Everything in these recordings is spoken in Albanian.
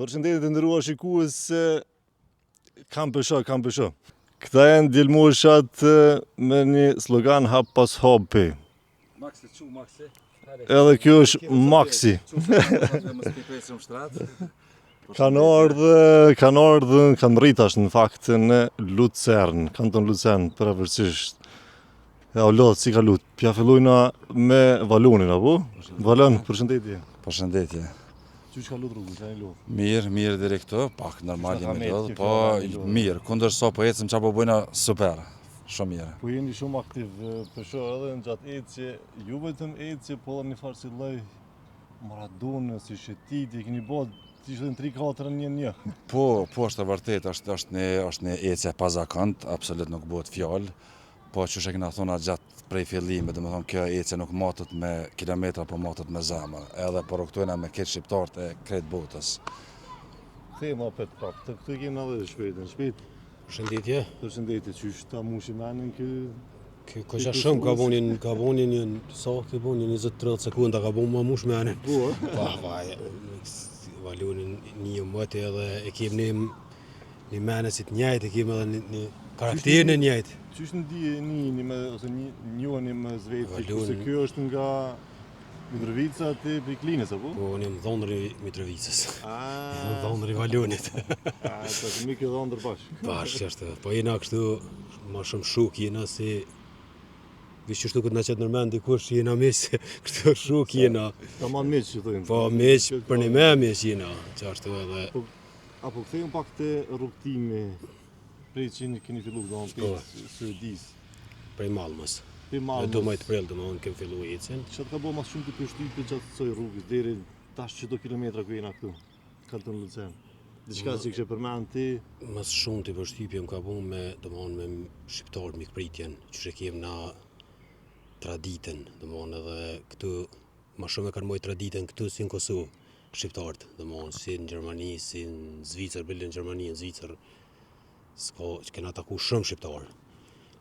Përshëndetje të nderuar shikues, kam pësho. Këta janë djelmoshat me një slogan hap pas hapi. Edhe kjo është Maksi. Kanë rritash në fakt në Lucern, kanton Lucern përveçërisht. Ja o lot, si ka lut. Pja fillojna me Valonin apo? Valon, përshëndetje. Përshëndetje. Qysh ka lut rrugën, çani lut? Mirë deri këtu, pak normal jemi lodh, po mirë, kundër sa po ecim çapo bëjna super. Shumë mirë. Po jeni shumë aktiv, pësho edhe në gjatë ecje, ju vetëm ecje, po një farë si lloj maradone, si shëtitje, keni bërë ishte në 3-4 në 1-1. Po është e vërtet, është një ecje pazakont, absolut nuk bëhet fjalë. Po që e kena thona gjatë prej fillimit, domethënë kjo ecje nuk matet me kilometra, po matet me zemër. Edhe po rrugtojna me këtë shqiptarët e krejt botës. Thema pet prap, të këtu kemi edhe shpejt. Përshëndetje. Përshëndetje, qysh ta mushi menin kë? Këqa shumë ka boni një sa ke boni 20-30 sekunda ka boni ma mush menin. Po. Valonin një mëti edhe e kem një menin si të njëjtë, e kem edhe një karakterin e njëjtë. Qysh ndiheni ose njoheni me Zveti, se kjo është nga Mitrovica te Priklinës apo? Po, unë jam dhondri Mitrovicës. Dhondri Valonit. Ta kemi kjo dhondër bashkë. Bashkë është, po jena kështu ma shumë shuk jena si Vishë qështu këtë në qëtë nërmen dikush jena meqë, kështu shuk jena. Ta manë meqë që thujmë. Po meqë, për një me meqë jena, që ashtu edhe. Apo këthejmë pak të rrugtimi, prej që keni fillu për Suedis. Prej Malmës. Prej Malmës. E 12 prill do më kem fillu ecjen. Çfarë ka bëu më shumë të përshtypje gjatë kësaj rrugës deri tash çdo kilometra ku jena këtu. Kanton Lucern. Diçka që kishe përmend ti? Më shumë të përshtypje më ka bëu me me shqiptarët mikpritjen, që kem na traditën, edhe këtu më shumë e kanë mojë traditën këtu si në Kosovë. Shqiptarët, si në Gjermani, si në Zvicër, bile në Gjermani, në Zvicër, që kena taku shumë shqiptarë.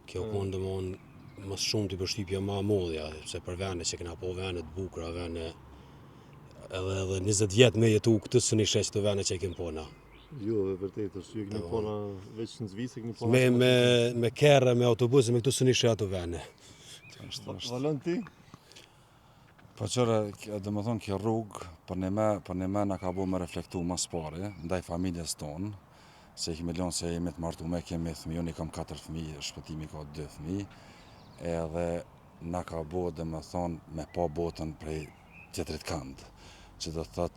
Kjo konë më shumë të përshtypja ma modhja, se për vene që kena po vene të bukra, vene edhe 20 vjetë me jetu këtë së një sheqë të vene që e kem pona. Jo, dhe vërtet, është ju keni pona veç në Zvicër, keni pona... Me kerë, me autobusë, me këtë së një sheqë të vene. Valon ti? Po qërë, dhe më thonë kjo rrugë, për një me nga ka bu me reflektu mas pare, ndaj familjes tonë, se i kemi lonë se jemi të martu me, kemi fëmijë, unë i kam 4 fëmijë, shpëtimi ka 2 fëmijë, edhe nga ka bu dhe më thonë me pa botën prej tjetrit këndë, që do thot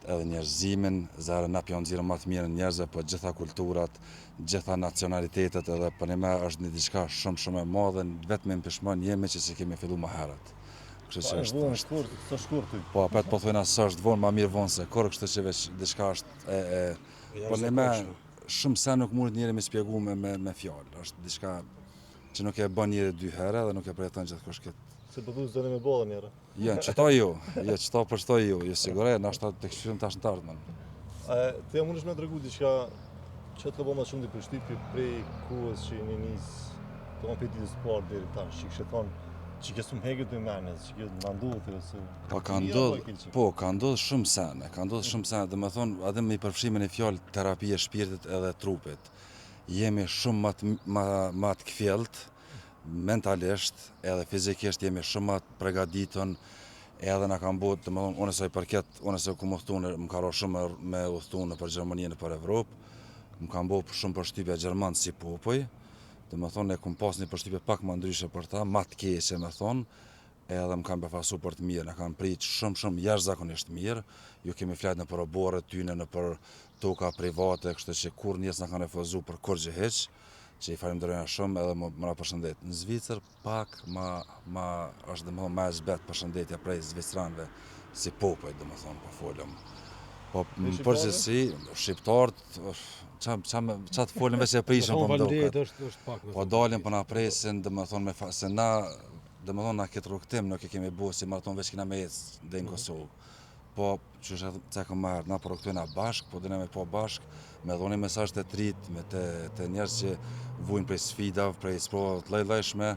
edhe njerëzimin, zërë na pjonë zirë më të mirë njerëzve, po gjitha kulturat, gjitha nacionalitetet, edhe për një me është një diçka shumë e madhe, vetë me më pishmon jemi që si kemi fillu më herët. Po, apet po thujna së është vonë, ma mirë vonë se korë, kështë që veç diçka është po në me shumë se nuk mundet njëri me spjegu me fjallë, është diçka që nuk e bën njëri 2 herë dhe nuk e përjeton gjithkush këtë. Se përdu zëni me bolla njëra? Jo, qëta jo, sigure, në ashtë të këshqyrim tash në të ardhmen. Te mund është me të regu diçka që të ka bo ma shumë të përshtypje prej kohës që një nisë të më pëjti të sport deri tash, që kështë thonë që kësë më hegët dhe menës, që kësë më ndodhë ose... Ka ndodhë shumë sene, dhe me thonë, adhe me i përfshimin e fjallë terapie shpirtit edhe trupit. Jemi shumë ma të këfjelt, mentalisht edhe fizikisht jemi shumë ma të pregaditën, edhe nga kam bot, dhe me thonë, unë e soj përket, unë e soj ku më thunë, më ka ro shumë me u thunë për Gjermaninë e për Evropë, më kam bot shumë përshtypja Gjermanë si popoj, dhe me thonë, e kum pas një përshtypje pak më ndryshe për ta, ma të keqe me thonë, edhe më kam befasu për të mirë, në kam prit shumë jashtëzakonisht mirë, ju kemi flet në për oborët tyne, në për toka private, kështë që kur njës në kanë refuzu për kur gjë heq, që i falenderojna shumë edhe më na përshëndet. Në Zvicër pak është dhe më thonë ma e zbet përshëndetja prej Zvicranve, si popoj dhe më thonë, po folëm. Po më përgjithësi, shqiptarët, qa të folën veç e prishën për mdokat. Po dalin për na presin, dhe më thonë, se na, dhe më thonë, na këtë rrugtim nuk e kemi bu, si maraton veç kina me ecë dhe në Kosovë. Po, që është e këmë marrë, na për rrugtojna bashkë, po dhe ne me po bashkë, me dhoni mesazh të trit, me të njerëz që vujnë prej sfidave, prej sprovave të lloj-llojshme.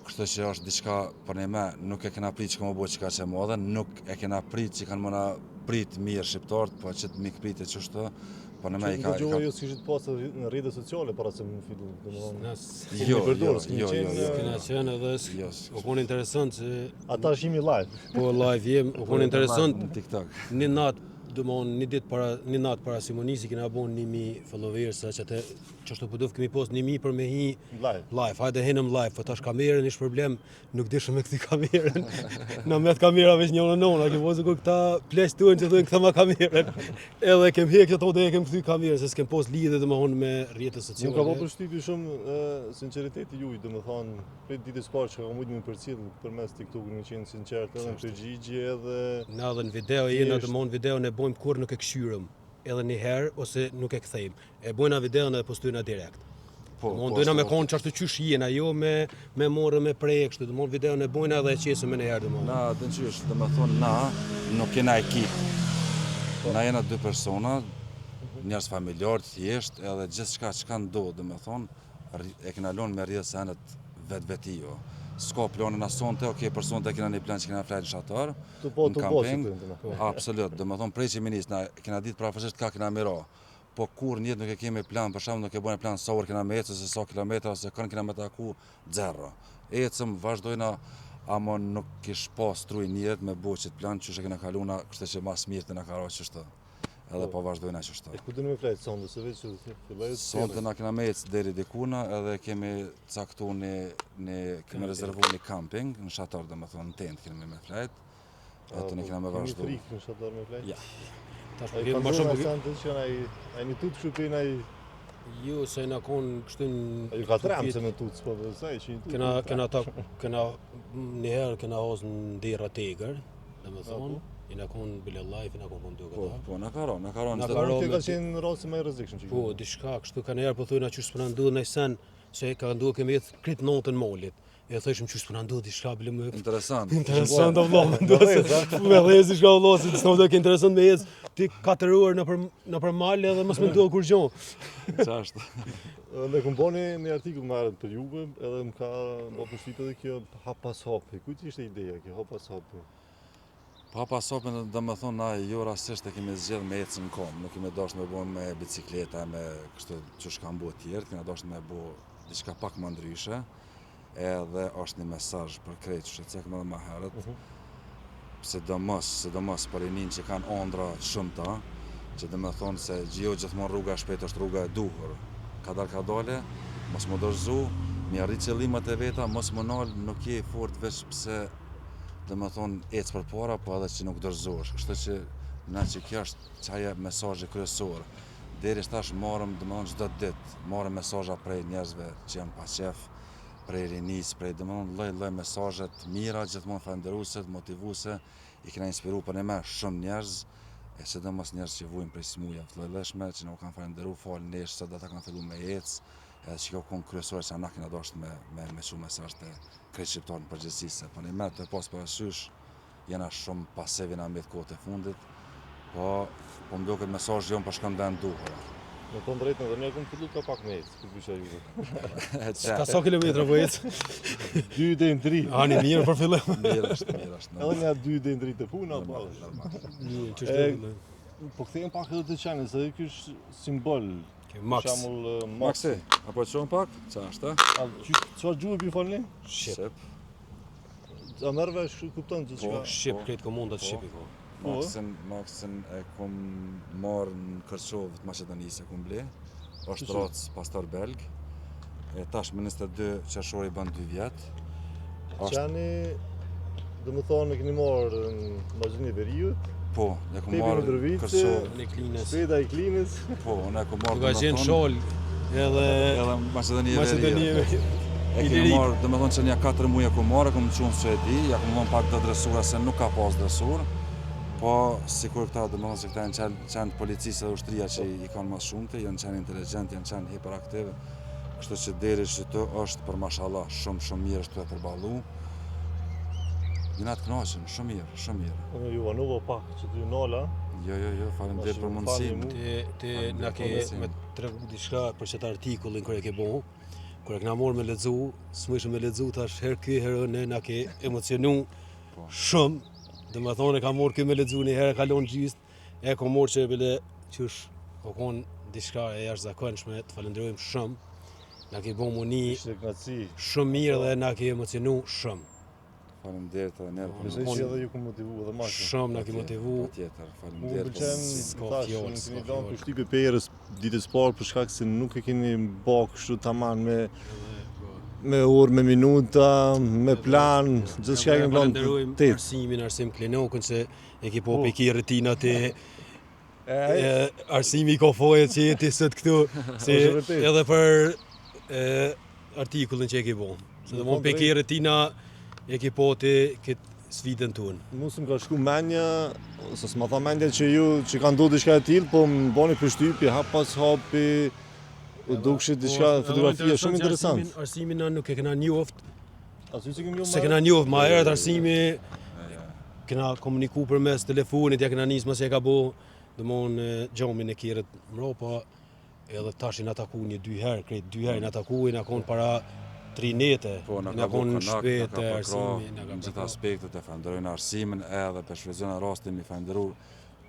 Kështu që është diçka për ne nuk e kena prit që ka më bëjë çka që më dhe, nuk e kena prit që kanë më na prit mirë shqiptarët, po që të mikpritet çështë, po në më i Që dëgjova jo s'kishit pasur në rrjetet sociale para se më fillu, domethënë. Jo, Kena qenë edhe u kon interesant se Ata shihni live. po live jem, u kon interesant në TikTok. një natë, domthon një natë para Simonisi kena bën 1000 followers, që atë çështë po do kemi post 1000 për me hi live. Hajde henëm live, po tash kamerën ish problem, nuk dishëm me këtë kamerën. Na met kamera veç njëra nona, që vozë këta pleq tuan që thonë këta ma kamerën. Edhe kem hek ato dhe kem kthy kamerën se s'kem post lidhje domthon me rrjetet sociale. Nuk ka po përshtypje shumë sinqeriteti juaj, domethënë prej ditës parë që kam mujt më përcjell përmes TikTokut më qenë sinqert edhe në përgjigje edhe na edhe në video jena domthon videon e bojmë kur nuk e këshyrëm. Edhe një herë ose nuk e kthejmë. E bojna videon dhe postojna direkt. Domthon dojna me kon çashtu qysh jena, jo me morë me prej kështu, domthon videon e bojna dhe e qesëm në herë domthon. Na dëgjysh, domethënë na nuk kena ekip. Na jena dy persona, njerëz familjar thjesht, edhe gjithçka çka ndodh, domethënë e kena lënë me rrjedhë senet vetvetio. S'ka planin asonte, okay, për sonte kena një plan që kena flajt në shatar, në kamping. Absolut, domethënë prej që minis, na kena ditë prafërsisht ka kena mira. Po kur njët nuk e kemi plan, për shembull nuk e bëjmë plan sa orë kena me ecë, ose sa kilometra, ose kënë kena me taku, zero. Ecëm, vazhdojna, ama nuk kish pas truj njët me bo qëtë plan, që kena kaluna, kështë që mas mirë të na ka ra qështë. Edhe po vazhdojna qështë. E ku dënë me flajt sonde, se veç që filloj? Sonde na kena me ecë deri dikuna, edhe kemi caktu kemi rezervu një camping, në shatar dhe me thonë, në tent kemi me flajt. Atë ne kena me vazhdu. Kemi frikë në shatar me flajt? Ja. Tash Ai po kemi më më shumë shumë që ai një tut kështu prej ai jo se na kon kështu ai ka tram se në tut, po sa që një tut. kena një herë kena hos në derra tegër, domethënë, i na kon bile live, i na kon dy këta. Po, na ka ra. Kjo ka qenë rasti më i rrezikshëm që. Po, diçka kështu kanë herë po thonë që s'po na ndodh në sen se ka ndodhur kemi jetë krit notën molit. E thëshëm që s'po na ndodh diçka bile më interesant. Interesant vëllai, me rrezi shka vëllai, se s'ka ndodh interesant me ecë ti 4 orë nëpër mal edhe mos më ndodh kur gjë. Ç'është? Ne kum bënë një artikull më herët për Juve, edhe më ka bërë përshtypje edhe kjo hap pas hapi. Kujt ishte ideja kjo hap pas hapi? Pa pasopën dhe më thonë, na jo rastisht e kemi zgjedh me ecë në kom, nuk kemi dashur me bo me bicikleta, me kështu që shkam bo tjertë, kemi dashur me bo diçka pak më ndryshe, edhe është një mesazh për krejt që cekëm edhe më herët, sidomos për rinin që kanë ondra shumëta, që dhe me thonë se gjio gjithmonë rruga shpejt është rruga e duhur, ka dale, mos më dorëzu, mi arrit qëllimat e veta, mos më nalë, nuk je fort veç pse dhe me thonë ecë për para, po edhe që nuk dorëzohesh. Kështu që na që kjo është qaja mesazhi kryesor. Deri tash marrëm domethënë çdo ditë, marrëm mesazha prej njerëzve që janë pa qef, prej rinis, prej domethënë lloj mesazhe të mira, gjithmonë falënderuese, motivuese, i kena inspiruar për ne shumë njerëz, e sidomos njerëz që vujnë prej smujave të lloj-llojshme, që na kanë falënderuar fal nesh se ata kanë filluar me ecë. Edhe që kjo kon kryesore që na kena dashur me shumë mesazh të krejt shqiptarë në përgjithësi, po ne merr të pas parasysh jena shumë pasiv në ambient kohët e fundit, po më duket mesazhi jon po shkon në duhur. Në të drejtën edhe ne kum filluar ka pak me ecë, ku bysha Juve. Ka sa kilometra po ecë? 2 deri në 3. Ani mirë për fillim. Mirë është. Edhe nga 2 deri në 3 të puna, po. Mirë, ç'është. Po kthejmë pak edhe të çanës, edhe ky është simbol. Max. Për shembull Maxi, apo të shohim pak? Ç'është? Çfarë gjuhë pi falni? Shqip. A merr vesh kupton gjithçka. Shqip krejt komundat shqipi po. Maxin e kum marrë në Kërçovë të Maqedonisë e kum ble. Është rac pastor belg. Tash më 22 qershori bën 2 vjet. Çani domethënë e keni marrë në Maqedoni Veriut. Po, ne kum marrë Kërçovë në Klinës. Speda i Klinës. Po, ne kum marrë. Ka qenë shol edhe Maqedoni Veriut. E kemi marrë, domethënë që nja 4 muaj e kum marrë, kum qenë në Suedi, ja kum dhënë pak të dresura se nuk ka pas dresur. Po, sikur këta domethënë se këta janë qenë policisë dhe ushtria që i kanë më shumëte, janë qenë inteligjent, janë qenë hiperaktiv. Kështu që deri që të është për mashallah shumë mirë është të e përballu. Jena të kënaqur, shumë mirë. Unë ju vanova pak që ty nala. Jo, faleminderit për mundësinë. Ti na ke me tregu diçka për çet artikullin kur e ke bëu. Kur e kena marrë me lexu, s'mëshëm me lexu tash herë ky herë ne na ke emocionu shumë Dhe më thonë e ka morë këmë me ledzu një herë, kalon gjist, e ka morë që bile qysh, o konë diçka e jashtëzakonshme, të falenderojmë shumë, na ke bo muni Ishte knatësi. shumë mirë dhe na ke emocionu shumë. Faleminderit edhe ne. Besoj që edhe ju ku motivu edhe ma shumë. Shumë na ke motivu. Patjetër, Mu faleminderit. pëlqen, s'ka thash, fjalë, në s'ka keni fjalë. lënë përshtypje perës ditës parë për shkak se nuk e keni bë kështu tamam me orë, me minuta, me plan, gjithçka e keni lënë Falenderojmë tet. Arsim Klenokën që e ke po peki retina ti. E, Arsimi ka foje që jeti sot këtu, se Është vërtet. edhe për artikullin që e ke bo. Se dhe mon peki retina e ke po ti këtë sfidën tunë. Mos më ka shku menja, ose s'ma tha mendja që ju që ka ndodhur diçka e tillë, po më bani përshtypje hap pas hapi, u dukshit diçka fotografia shumë interesant. Arsimin na nuk e kena njoft, Aty që kemi se kena njoft, ma herët Arsimi kena komuniku për mes telefonit, ja kena nisë mas e ka bo, dhe mon gjamin e kjerët mropa, edhe tash i na taku një 2 herë, krejt 2 herë i na taku, i na konë para 3 nete, Po, i na konë shpet e Arsimi, në gjithë aspektet e falenderojnë Arsimin edhe për shfrytëzimin rastin mi falenderu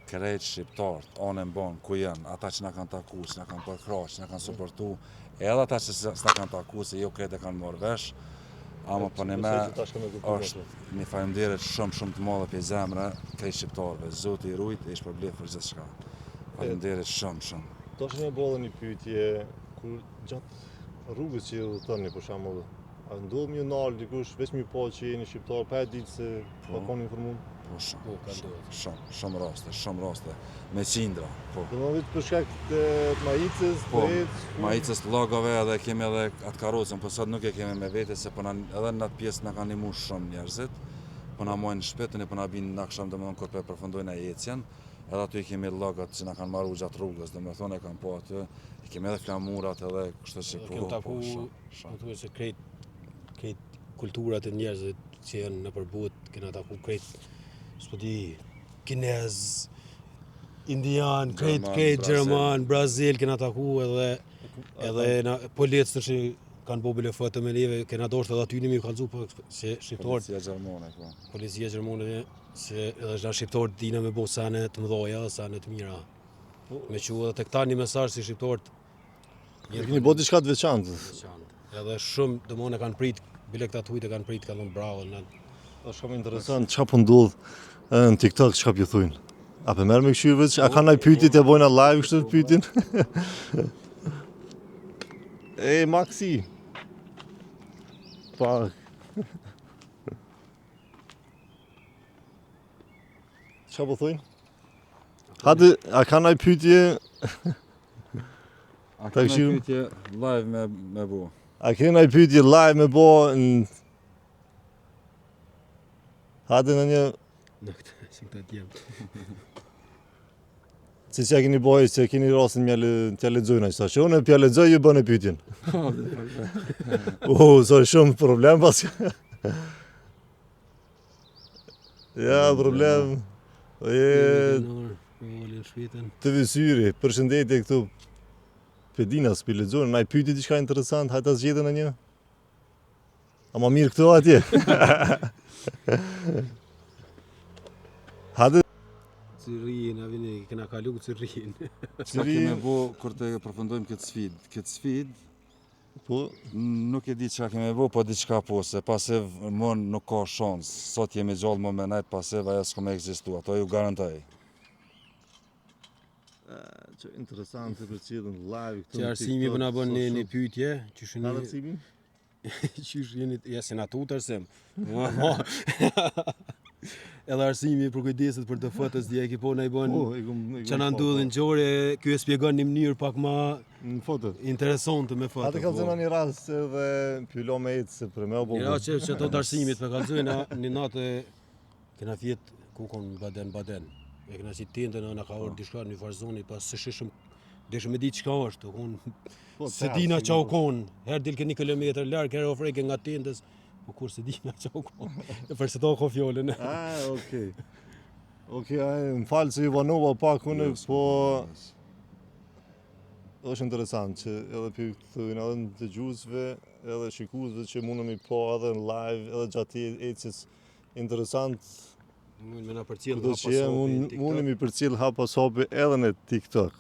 krejt shqiptarët, anën bon, ku janë, ata që na kanë taku, që na kanë përkrah, që na kanë suportu, edhe ata që s'na kanë taku, se jo krejt e kanë marrë vesh, ama për në me është një faleminderit shumë të madhe për zemre krejt shqiptarëve, Zoti i rujt e ishpërblet për gjithçka. Faleminderit shumë. Tash më bëllë një pyetje kur gjatë rrugës që udhëtoni për shembull, a ndodh më nal dikush veç më po që jeni shqiptar pa e ditë se pa kanë informuar? Po Po, ka ndodhur. shumë raste, me qindra, po. Domethënë për shkak të majicës, Po, të majicës të logove edhe kemi edhe atë karrocën, po sot nuk e kemi me vete se po na edhe në atë pjesë na kanë ndihmuar shumë njerëzit. Po na mojnë shpetën e po na binë në akşam domethënë kur po përfundojnë ecjen. Edhe aty kemi llogat që na kanë marrë gjatë rrugës, domethënë e kanë po aty. Kemi edhe flamurat edhe kështu që po. Kemi taku, po se krejt kulturat e njerëzit që janë në përbot, kena taku krejt, s'po di, kinez, indian, krejt Gjerman, Brazil, kena taku edhe policë të që kanë bo bile foto me neve, kena doshtë edhe aty nimi kalzu, po se shqiptarët, Policia Gjermane, po. policia Gjermane, se edhe na shqiptarët dina me bo sane të mëdhoja dhe sane të mira. Me që edhe të këta një mesazh si shqiptarët keni bërë diçka të veçantë. edhe shumë domon e kanë prit, bile këta të hujt e kanë prit, ka thonë bravo. Është shumë interesant çka po ndodh në TikTok, çka po thujnë. A po merr me kështu veç, a kanë ai pyetje të bojnë live kështu pyetjen? E Maxi. Pak. Çka po thujnë? Hadi, a kanë ai pyetje? A Ta kemi kështu- pyetje live me bu. A keni ai pyetje live me bo në... Hadi në një... Në këtë, si këta tjemë. Se që keni bojë, që keni rastin t'ja lexojnë aq që unë t'ja lexoj ju bën e pyetjen. So shumë problem pas. Ja, problem. Të visyri, përshëndetje këtu. Pedina s'pi lexojnë, na i pyeti diçka interesant, hajta zgjedhën në një. A ma mirë këtu atje. Hadi. Cirin, a vini, kena kalu Cirin. Çka kemi bu kur të përfundojmë këtë sfidë? Po, Nuk e di çka kemi bu, po diçka po, se pasiv mon nuk ka shans. Sot jemi gjallë më me najt pasiv, ajo s'ka me ekzistu, ato ju garantoj. që interesante për cilën live këtu. Që Arsimi po na bën një pyetje, qysh Na jeni Arsimi? qysh jeni ja se na tut Arsim. Edhe Arsimi për kujdeset për të fotos dia e po na i bën që na ndodhin gjore, ky e shpjegon në mënyrë pak më në foto. interesante me foto. Atë kallzojnë një rast edhe pylo me ecë se për me apo. Ja që ato të Arsimit me kallzojnë një natë kena fjet kukon Baden. E kena si tendën na ka orë diçka në farzoni pas se shishëm deshëm me di çka është, se dina çau kon, herë dilke 1 kilometër larg, herë ofrejke nga tendës, po kur se dina çau kon. E për se to ka fjalën. Okej. Okej, më falë se ju vanova pak unë, po është interesant që edhe për thujnë edhe në dëgjuesve, edhe shikuesve që mundën mi po edhe në live, edhe gjatë ecjes interesant Mund me na përcjell Kudo që jem, TikTok. unë mi përcjell hap pas hapi edhe në TikTok.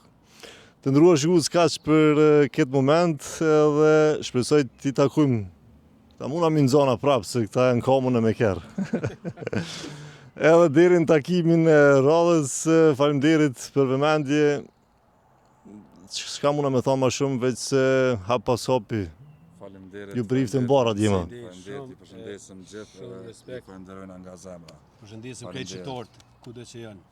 Të ndëruar shikues, kaq për këtë moment edhe shpresoj t'i takojmë. Ta muna mi nxona prapë se këta janë komune me kerr. Edhe deri në takimin e radhës, faleminderit për vëmendje. Çka muna me thonë më shumë veç se hap pas hapi. Faleminderit. Ju brifte mbara djema. Faleminderit, ju përshëndesim gjithë Shumë dhe ju respekt. falenderojna nga zemra. Përshëndesim Faleminderit. krejt shqiptarët, kudo që janë.